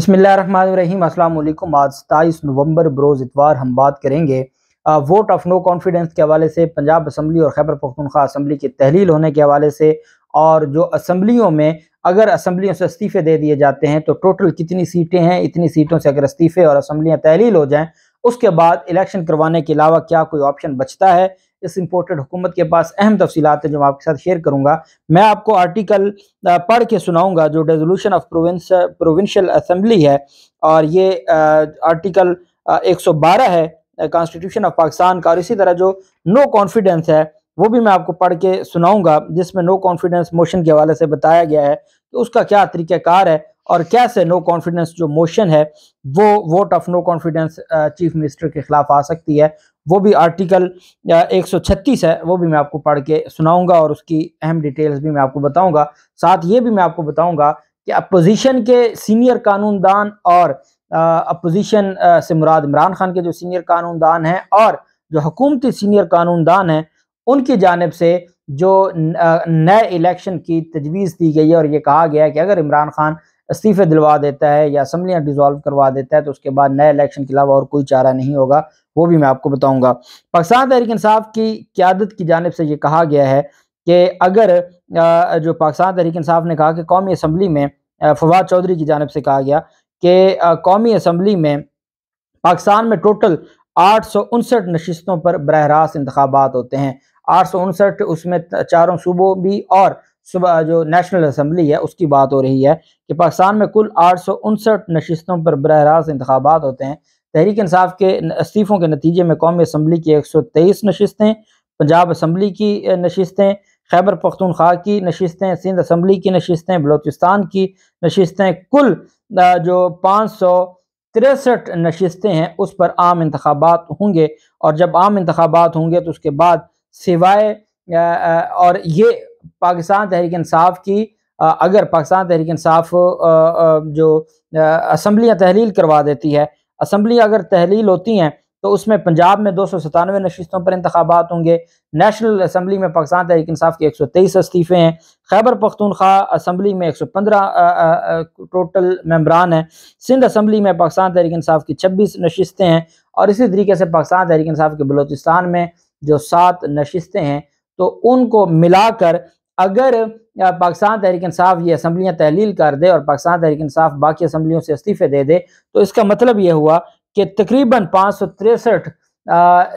बिस्मिल्लाहिर्रहमानिर्रहीम। अस्सलाम वालेकुम। आज 27 नवंबर बरोज़ इतवार हम बात करेंगे वोट ऑफ नो कॉन्फिडेंस के हवाले से, पंजाब असम्बली और खैबर पख्तूनख्वा असम्बली की तहलील होने के हवाले से, और जो असम्बलियों में अगर असम्बलियों से इस्तीफ़े दे दिए जाते हैं तो टोटल कितनी सीटें हैं, इतनी सीटों से अगर इस्तीफ़े और असम्बलियाँ तहलील हो जाएँ उसके बाद इलेक्शन करवाने के अलावा क्या कोई ऑप्शन बचता है। इस इम्पोर्टेड हुकूमत के पास अहम तफसीलात हैं जो मैं आपके साथ शेयर करूँगा। मैं आपको आर्टिकल पढ़ के सुनाऊंगा जो रेजोल्यूशन ऑफ प्रोविंशियल असम्बली है, और ये आर्टिकल 112 है कॉन्स्टिट्यूशन ऑफ पाकिस्तान का। और इसी तरह जो नो कॉन्फिडेंस है वो भी मैं आपको पढ़ के सुनाऊंगा, जिसमें नो कॉन्फिडेंस मोशन के हवाले से बताया गया है कि उसका क्या तरीक़ाकार है और कैसे नो कॉन्फिडेंस जो मोशन है वो vote of no confidence chief minister के खिलाफ आ सकती है। वो भी आर्टिकल 136 है, वो भी मैं आपको पढ़ के सुनाऊंगा और उसकी अहम डिटेल्स भी मैं आपको बताऊंगा। साथ ये भी मैं आपको बताऊंगा कि अपोजिशन के सीनियर कानूनदान और अपोजिशन से मुराद इमरान खान के जो सीनियर कानूनदान हैं और जो हुकूमती सीनियर कानूनदान हैं उनकी जानिब से जो नए इलेक्शन की तजवीज़ दी गई है, और ये कहा गया है कि अगर इमरान खान इस्तीफ़े दिलवा देता है या असम्बलियाँ डिज़ोल्व करवा देता है तो उसके बाद नए इलेक्शन के अलावा और कोई चारा नहीं होगा। वो भी मैं आपको बताऊंगा। पाकिस्तान तहरीक इंसाफ की क़यादत की जानिब से ये कहा गया है कि अगर जो पाकिस्तान तहरीक इंसाफ ने कहा कि कौमी असम्बली में फवाद चौधरी की जानिब से कहा गया कि कौमी असम्बली में पाकिस्तान में टोटल 859 नशिस्तों पर बरह रास्त इंतखाबात होते हैं। 859, उसमें चारों सूबों भी और सुबह जो नेशनल असम्बली है उसकी बात हो रही है कि पाकिस्तान में कुल 859 नशिस्तों पर बरह रास्त इंतखाबात होते हैं। तहरीक इंसाफ के इस्तीफ़ों के नतीजे में कौमी असम्बली की 123 नशिस्तें, पंजाब असम्बली की नशिस्तें, खैबर पख्तूनख्वा की नशिस्तें, सिंध असम्बली की नशिस्तें, बलोचिस्तान की नशिस्तें, कुल जो 563 नशिस्तें हैं उस पर आम इंतखाबात होंगे। और जब आम इंतखाबात होंगे तो उसके बाद सिवाय और ये पाकिस्तान तहरीक इंसाफ की अगर पाकिस्तान तहरीक इंसाफ जो असम्बलियाँ तहलील करवा देती है, असम्बलियाँ अगर तहलील होती हैं तो उसमें पंजाब में 297 नशिस्तों पर इंतखाबात होंगे। नेशनल असम्बली में पाकिस्तान तहरीक इंसाफ के 123 इस्तीफ़े हैं। खैबर पख्तूनख्वा असम्बली में 115 टोटल मेंबरान हैं। सिंध असम्बली में पाकिस्तान तहरीक इंसाफ की 26 नशिस्तें हैं, और इसी तरीके से पाकिस्तान तहरीक इंसाफ के बलोचिस्तान में जो 7 नशिस्तें हैं, तो उनको मिलाकर अगर पाकिस्तान तहरीक इंसाफ ये असम्बलियाँ तहलील कर दे और पाकिस्तान तहरीक इंसाफ बाकी असम्बलियों से इस्तीफ़े दे दे तो इसका मतलब ये हुआ कि तकरीबन 563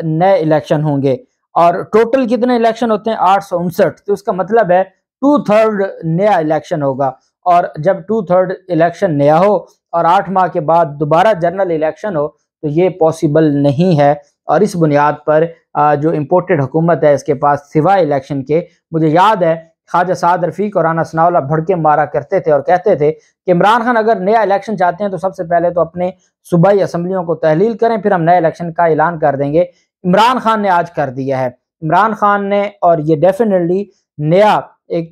नए इलेक्शन होंगे। और टोटल कितने इलेक्शन होते हैं? 859। तो उसका मतलब है 2/3 नया इलेक्शन होगा। और जब 2/3 इलेक्शन नया हो और 8 माह के बाद दोबारा जनरल इलेक्शन हो तो ये पॉसिबल नहीं है। और इस बुनियाद पर जो इम्पोर्टेड हुकूमत है इसके पास सिवाय इलेक्शन के, मुझे याद है ख्वाजा साद रफ़ीक और राना सनाउल्लाह भड़के मारा करते थे और कहते थे कि इमरान खान अगर नया इलेक्शन चाहते हैं तो सबसे पहले तो अपने सूबाई असम्बलियों को तहलील करें, फिर हम नए इलेक्शन का ऐलान कर देंगे। इमरान खान ने आज कर दिया है, इमरान खान ने, और ये डेफिनेटली नया एक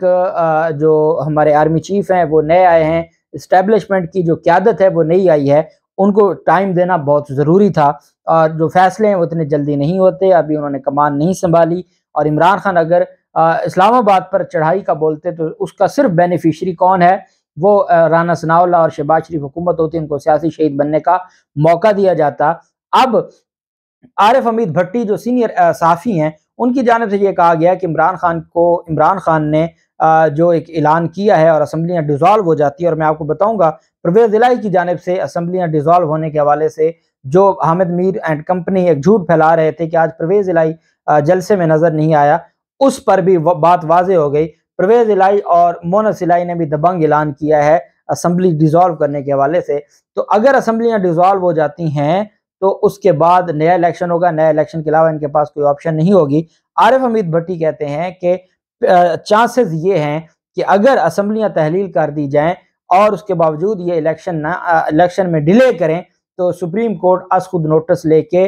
जो हमारे आर्मी चीफ हैं वो नए आए हैं, इस्टेब्लिशमेंट की जो क़यादत है वो नई आई है, उनको टाइम देना बहुत ज़रूरी था। और जो फैसले हैं वो इतने जल्दी नहीं होते, अभी उन्होंने कमान नहीं संभाली। और इमरान खान अगर इस्लामाबाद पर चढ़ाई का बोलते तो उसका सिर्फ बेनिफिशरी कौन है? वो राना सनाउल्लाह और शहबाज शरीफ हुकूमत होती, उनको सियासी शहीद बनने का मौका दिया जाता। अब आरिफ हमीद भट्टी जो सीनियर सहाफ़ी हैं उनकी जानिब से ये कहा गया कि इमरान खान ने जो एक ऐलान किया है और असम्बलियाँ डिज़ोल्व हो जाती है। और मैं आपको बताऊँगा परवेज़ इलाही की जानिब से असम्बलियाँ डिज़ोल्व होने के हवाले से जो हामिद मीर एंड कंपनी एक झूठ फैला रहे थे कि आज परवेज़ इलाही जलसे में नज़र नहीं आया, उस पर भी बात वाज़ेह हो गई। परवेज़ इलाही और मोनस इलाही ने भी दबंग ऐलान किया है असम्बली डिज़ोल्व करने के हवाले से। तो अगर असम्बलियाँ डिज़ोल्व हो जाती हैं तो उसके बाद नया इलेक्शन होगा, नया इलेक्शन के अलावा इनके पास कोई ऑप्शन नहीं होगी। आरिफ हमीद भट्टी कहते हैं कि चांसेस ये हैं कि अगर असम्बलियाँ तहलील कर दी जाएँ और उसके बावजूद ये इलेक्शन में डिले करें तो सुप्रीम कोर्ट अस खुद नोटिस लेके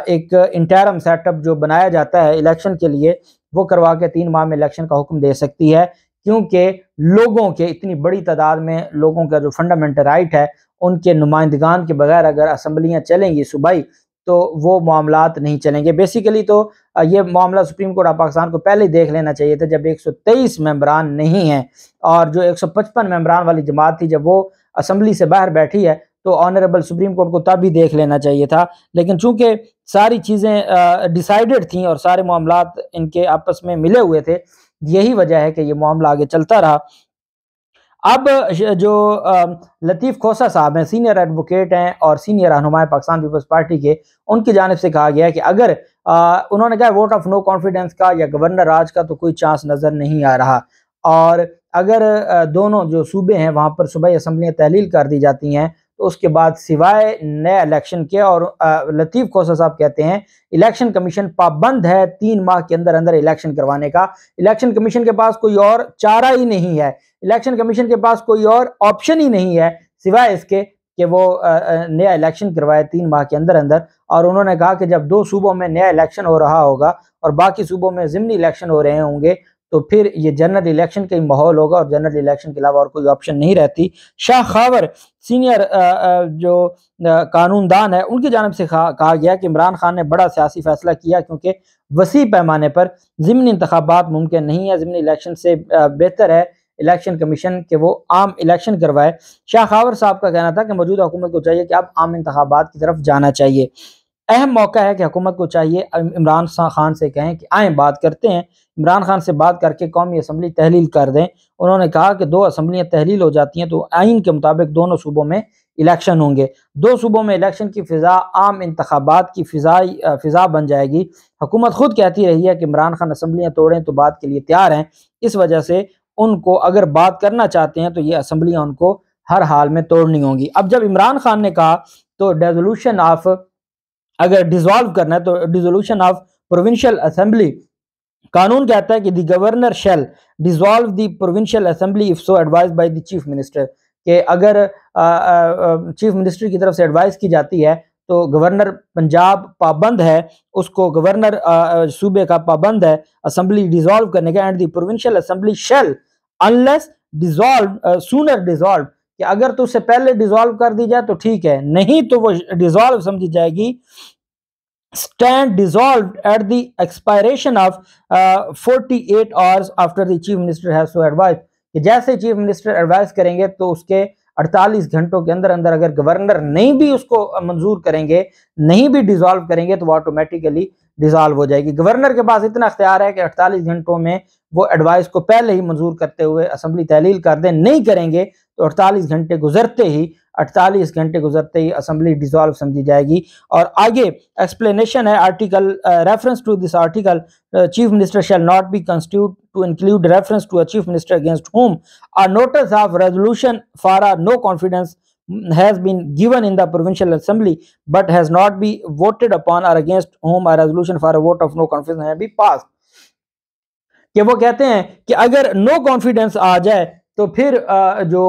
एक इंटरम सेटअप जो बनाया जाता है इलेक्शन के लिए वो करवा के 3 माह में इलेक्शन का हुक्म दे सकती है। क्योंकि लोगों के, इतनी बड़ी तादाद में लोगों का जो फंडामेंटल राइट है उनके नुमाइंदगान के बगैर अगर असम्बलियाँ चलेंगी सूबाई तो वो मामलात नहीं चलेंगे। बेसिकली तो ये मामला सुप्रीम कोर्ट ऑफ पाकिस्तान को पहले ही देख लेना चाहिए था जब 123 मेंबरान नहीं हैं और जो 155 मेंबरान वाली जमात थी जब वो असम्बली से बाहर बैठी है तो ऑनरेबल सुप्रीम कोर्ट को तब भी देख लेना चाहिए था, लेकिन चूंकि सारी चीज़ें डिसाइडेड थी और सारे मामलात इनके आपस में मिले हुए थे, यही वजह है कि ये मामला आगे चलता रहा। अब जो लतीफ़ खोसा साहब हैं, सीनियर एडवोकेट हैं और सीनियर रहनुमा पाकिस्तान पीपल्स पार्टी के, उनकी जानिब से कहा गया है कि अगर उन्होंने कहा वोट ऑफ नो कॉन्फिडेंस का या गवर्नर राज का तो कोई चांस नज़र नहीं आ रहा, और अगर दोनों जो सूबे हैं वहाँ पर सूबाई असम्बलियाँ तहलील कर दी जाती हैं तो उसके बाद सिवाय नए इलेक्शन के, और लतीफ़ खोसा साहब कहते हैं इलेक्शन कमीशन पाबंद है 3 माह के अंदर अंदर इलेक्शन करवाने का। इलेक्शन कमीशन के पास कोई और चारा ही नहीं है, इलेक्शन कमीशन के पास कोई और ऑप्शन ही नहीं है सिवाय इसके कि वो नया इलेक्शन करवाए 3 माह के अंदर अंदर। और उन्होंने कहा कि जब 2 सूबों में नया इलेक्शन हो रहा होगा और बाकी सूबों में ज़िमनी इलेक्शन हो रहे होंगे तो फिर ये जनरल इलेक्शन का ही माहौल होगा और जनरल इलेक्शन के अलावा और कोई ऑप्शन नहीं रहती। शाह खावर सीनियर जो कानूनदान है, उनकी जानिब से कहा गया कि इमरान खान ने बड़ा सियासी फैसला किया क्योंकि वसी पैमाने पर ज़िमनी इंतखाबात मुमकिन नहीं है, ज़िमनी इलेक्शन से बेहतर है इलेक्शन कमीशन के वो आम इलेक्शन करवाए। शाह खावर साहब का कहना था कि मौजूदा हुकूमत को चाहिए कि अब आम इंतखाबात की तरफ जाना चाहिए। अहम मौका है कि हुकूमत को चाहिए इमरान खान से कहें कि आएँ बात करते हैं, इमरान खान से बात करके कौमी असम्बली तहलील कर दें। उन्होंने कहा कि 2 असम्बलियाँ तहलील हो जाती हैं तो आइन के मुताबिक दोनों सूबों में इलेक्शन होंगे, 2 सूबों में इलेक्शन की फ़िज़ा आम इंतखाबात की फ़िज़ा बन जाएगी। हुकूमत खुद कहती रही है कि इमरान खान असम्बलियाँ तोड़ें तो बात के लिए तैयार हैं, इस वजह से उनको अगर बात करना चाहते हैं तो ये असम्बलियाँ उनको हर हाल में तोड़नी होंगी। अब जब इमरान खान ने कहा तो डिसोल्यूशन ऑफ, अगर डिसॉल्व करना है तो डिसोल्यूशन ऑफ प्रोविंशियल असेंबली, कानून कहता है कि the governor shall dissolve the provincial assembly if so advised by the chief minister, कि अगर चीफ मिनिस्टर की तरफ से एडवाइस की जाती है तो गवर्नर पंजाब पाबंद है, उसको गवर्नर सूबे का पाबंद है असेंबली डिसॉल्व करने का। And the provincial assembly shall unless dissolve sooner dissolve, कि अगर तो उससे पहले डिसॉल्व कर दी जाए तो ठीक है, नहीं तो वो डिसॉल्व समझी जाएगी। stand dissolved at the expiration of 48 hours after the chief minister has so advised, कि जैसे चीफ मिनिस्टर एडवाइस करेंगे तो उसके 48 घंटों के अंदर अंदर अगर गवर्नर नहीं भी उसको मंजूर करेंगे, नहीं भी डिसॉल्व करेंगे तो वो ऑटोमेटिकली डिसॉल्व हो जाएगी। गवर्नर के पास इतना इख्तियार है कि 48 घंटों में वो एडवाइस को पहले ही मंजूर करते हुए असेंबली तहलील कर दें, नहीं करेंगे तो 48 घंटे गुजरते ही असेंबली डिसॉल्व समझी जाएगी। और आगे एक्सप्लेनेशन है article, reference to this article chief minister shall not be constitute to include reference to a chief minister against whom a notice of resolution for a no confidence has been given in the provincial assembly but has not been voted upon or against whom a resolution for a vote of no confidence has been passed, कि वो कहते हैं कि अगर no confidence आ जाए तो फिर जो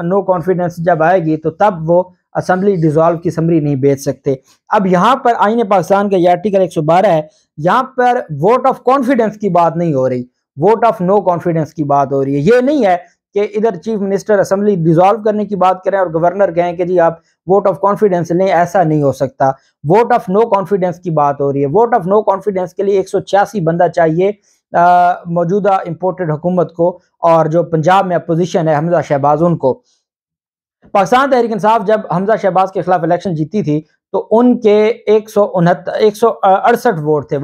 नो कॉन्फिडेंस जब आएगी तो तब वो असेंबली डिसॉल्व की समरी नहीं भेज सकते। अब यहाँ पर आईन पाकिस्तान का ये आर्टिकल 112 है, यहाँ पर वोट ऑफ कॉन्फिडेंस की बात नहीं हो रही, वोट ऑफ नो कॉन्फिडेंस की बात हो रही है। ये नहीं है कि इधर चीफ मिनिस्टर असेंबली डिसॉल्व करने की बात करें और गवर्नर कहें कि जी आप वोट ऑफ कॉन्फिडेंस लें, ऐसा नहीं हो सकता। वोट ऑफ नो कॉन्फिडेंस की बात हो रही है। वोट ऑफ नो कॉन्फिडेंस के लिए 186 बंदा चाहिए मौजूदा इंपोर्टेड हुकूमत को, और जो पंजाब में अपोजिशन है हमजा शहबाज उनको। पाकिस्तान तहरीक इंसाफ जब हमजा शहबाज के खिलाफ इलेक्शन जीती थी तो उनके 168 वोट थे,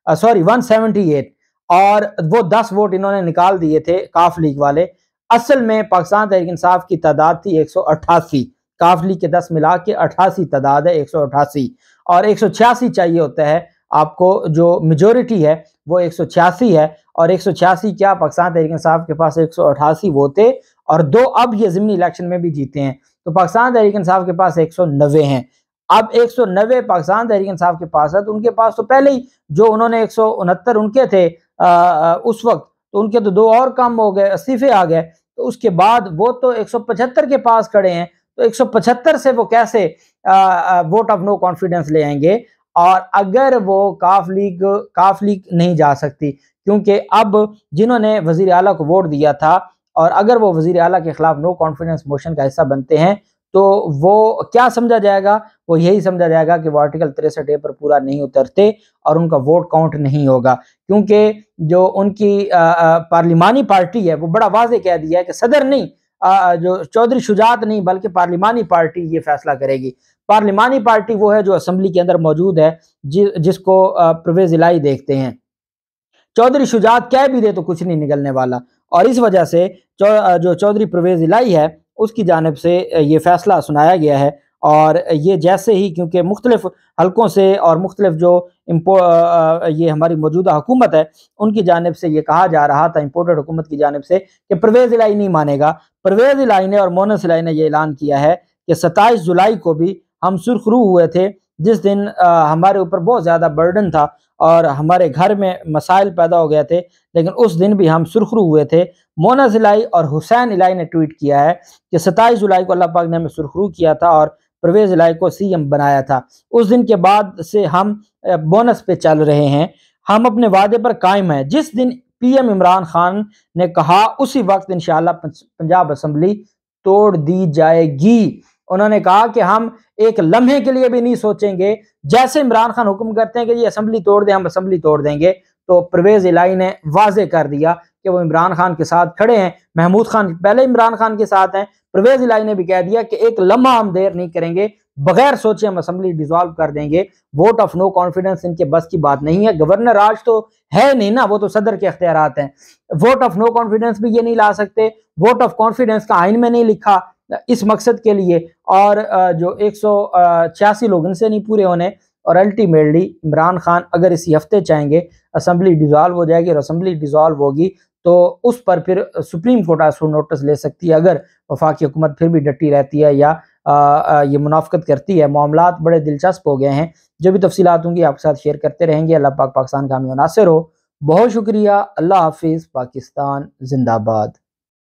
178 और वो 10 वोट इन्होंने निकाल दिए थे काफ लीग वाले। असल में पाकिस्तान तहरीक इंसाफ की तादाद थी 188, काफ लीग के 10 मिला के 88 तादाद है, 188 और 186 चाहिए होता है आपको, जो मेजोरिटी है वो 186 है। और 186 क्या, पाकिस्तान तहरीक इंसाफ के पास 188 वो थे और 2 अब ये ज़िमनी इलेक्शन में भी जीते हैं, तो पाकिस्तान तहरीक इंसाफ के पास 190 हैं। अब 190 पाकिस्तान तहरीक इंसाफ के पास है तो उनके पास तो पहले ही जो उन्होंने 169 उनके थे उस वक्त, तो उनके तो 2 और कम हो गए, इस्तीफे आ गए, तो उसके बाद वो तो 175 के पास खड़े हैं, तो 175 से वो कैसे वोट ऑफ नो कॉन्फिडेंस ले आएंगे। और अगर वो काफ लीग नहीं जा सकती, क्योंकि अब जिन्होंने वजीर आला को वोट दिया था और अगर वो वजीर आला के खिलाफ नो कॉन्फिडेंस मोशन का हिस्सा बनते हैं तो वो क्या समझा जाएगा, वो यही समझा जाएगा कि वो आर्टिकल 63A पर पूरा नहीं उतरते और उनका वोट काउंट नहीं होगा, क्योंकि जो उनकी पार्लिमानी पार्टी है वो बड़ा वाज़ेह कह दिया है कि सदर नहीं, जो चौधरी शुजात नहीं बल्कि पार्लिमानी पार्टी ये फैसला करेगी। पार्लिमानी पार्टी वो है जो असम्बली के अंदर मौजूद है, जिसको परवेज इलाही देखते हैं। चौधरी शुजात कह भी दे तो कुछ नहीं निकलने वाला, और इस वजह से जो चौधरी परवेज इलाही है उसकी जानिब से ये फैसला सुनाया गया है। और ये जैसे ही, क्योंकि मुख्तलिफ हलकों से और मुख्तलिफ जो ये हमारी मौजूदा हुकूमत है उनकी जानिब से ये कहा जा रहा था, इम्पोर्टेड हुकूमत की जानिब से, कि परवेज इलाही नहीं मानेगा। परवेज इलाही ने और मोनस इलाही ने यह ऐलान किया है कि 27 जुलाई को भी हम सुरखरू हुए थे, जिस दिन हमारे ऊपर बहुत ज़्यादा बर्डन था और हमारे घर में मसाइल पैदा हो गए थे, लेकिन उस दिन भी हम सुरखरू हुए थे। मोनस इलाही और हुसैन इलाही ने ट्वीट किया है कि 27 जुलाई को अल्लाह पाक ने हमें सुरखरू किया था और परवेज इलाही को सीएम बनाया था। उस दिन के बाद से हम बोनस पे चल रहे हैं, हम अपने वादे पर कायम हैं। जिस दिन पीएम इमरान खान ने कहा उसी वक्त इंशाअल्लाह पंजाब असम्बली तोड़ दी जाएगी। उन्होंने कहा कि हम एक लम्हे के लिए भी नहीं सोचेंगे, जैसे इमरान खान हुक्म करते हैं कि ये असम्बली तोड़ दें, हम असम्बली तोड़ देंगे। तो परवेज इलाही ने वाजे कर दिया कि वो इमरान खान के साथ खड़े हैं। महमूद खान पहले इमरान खान के साथ हैं, परवेज इलाही ने भी कह दिया कि एक लम्हा हम देर नहीं करेंगे, बगैर सोचे हम असम्बली डिसॉल्व कर देंगे। वोट ऑफ नो कॉन्फिडेंस इनके बस की बात नहीं है। गवर्नर आज तो है नहीं ना, वो तो सदर के अख्तियारात हैं। वोट ऑफ नो कॉन्फिडेंस भी ये नहीं ला सकते, वोट ऑफ कॉन्फिडेंस का आइन में नहीं लिखा इस मकसद के लिए, और जो 186 लोग इनसे नहीं पूरे होने। और अल्टीमेटली इमरान खान अगर इसी हफ्ते चाहेंगे असम्बली डिसॉल्व हो जाएगी, और असम्बली डिसॉल्व होगी तो उस पर फिर सुप्रीम कोर्ट आज नोटिस ले सकती है, अगर वफाकी हुकूमत फिर भी डटी रहती है या ये मुनाफकत करती है। मामलात बड़े दिलचस्प हो गए हैं। जो भी तफसीलात होंगी आपके साथ शेयर करते रहेंगे। अल्लाह पाक पाकिस्तान का हामी नासिर हो। बहुत शुक्रिया। अल्लाह हाफिज़। पाकिस्तान जिंदाबाद।